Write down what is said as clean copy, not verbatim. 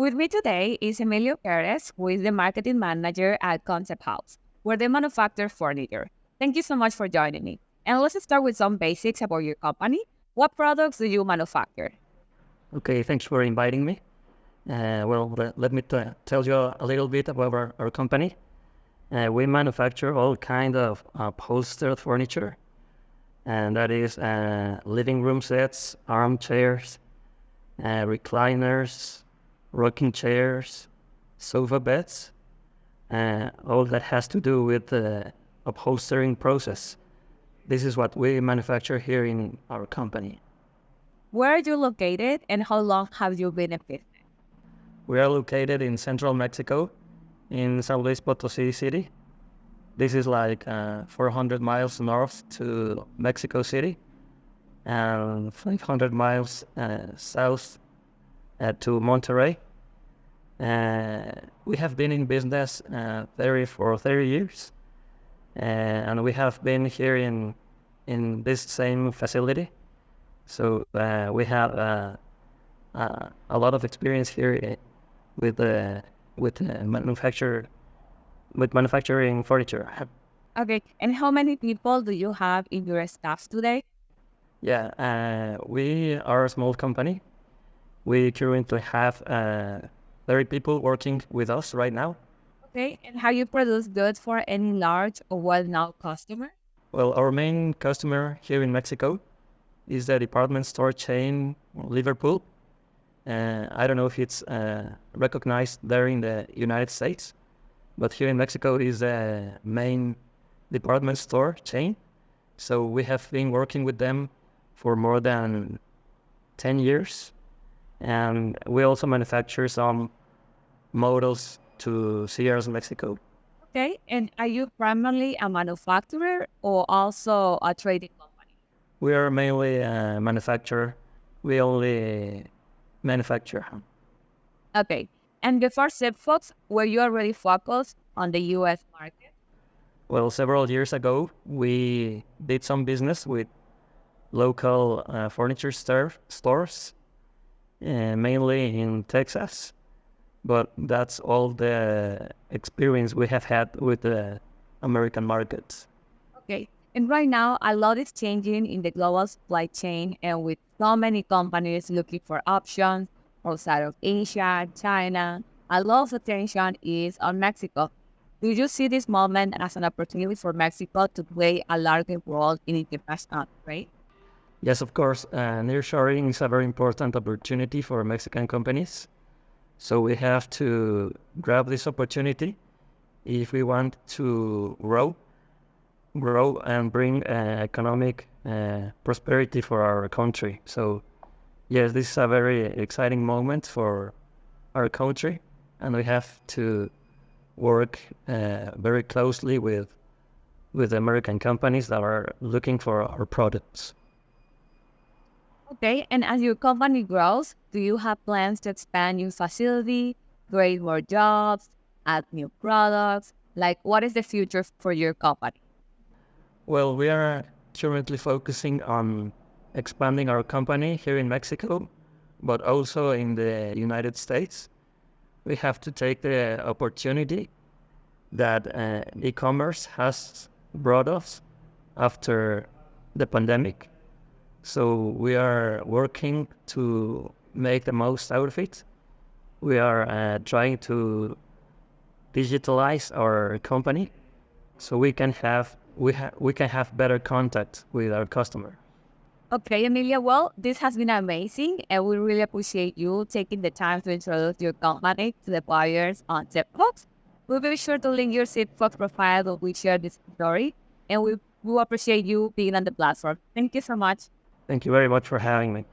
With me today is Emilio Perez, who is the marketing manager at Concept House, where they manufacture furniture. Thank you so much for joining me. And let's start with some basics about your company. What products do you manufacture? Okay, thanks for inviting me. Let me tell you a little bit about our company. We manufacture all kind of upholstered furniture, and that is living room sets, armchairs, recliners, rocking chairs, sofa beds, all that has to do with the upholstering process. This is what we manufacture here in our company. Where are you located and how long have you been in business? We are located in central Mexico, in San Luis Potosi city. This is like 400 miles north to Mexico City and 500 miles south to Monterey. We have been in business for 30 years, and we have been here in this same facility. So we have a lot of experience here with manufacturing furniture. Okay, and how many people do you have in your staff today? Yeah, we are a small company. We currently have 30 people working with us right now. Okay, and how you produce goods for any large or well-known customer? Well, our main customer here in Mexico is the department store chain Liverpool. I don't know if it's recognized there in the United States, but here in Mexico is the main department store chain. So we have been working with them for more than 10 years. And we also manufacture some models to Sears, Mexico. Okay, and are you primarily a manufacturer or also a trading company? We are mainly a manufacturer. We only manufacture. Okay, and before Zipfox, were you already focused on the US market? Well, several years ago, we did some business with local furniture stores, mainly in Texas. But that's all the experience we have had with the American markets. Okay, and right now, a lot is changing in the global supply chain, and with so many companies looking for options outside of Asia, China, a lot of attention is on Mexico. Do you see this moment as an opportunity for Mexico to play a larger role in international trade? Yes, of course, nearshoring is a very important opportunity for Mexican companies. So we have to grab this opportunity if we want to grow and bring economic prosperity for our country. So yes, this is a very exciting moment for our country, and we have to work very closely with American companies that are looking for our products. Okay, and as your company grows, do you have plans to expand your facility, create more jobs, add new products? Like, what is the future for your company? Well, we are currently focusing on expanding our company here in Mexico, but also in the United States. We have to take the opportunity that e-commerce has brought us after the pandemic. So we are working to make the most out of it. We are trying to digitalize our company so we can have better contact with our customer. Okay, Emilia, well, this has been amazing, and we really appreciate you taking the time to introduce your company to the buyers on Zipfox. We'll be sure to link your Zipfox profile when we share this story, and we will appreciate you being on the platform. Thank you so much. Thank you very much for having me.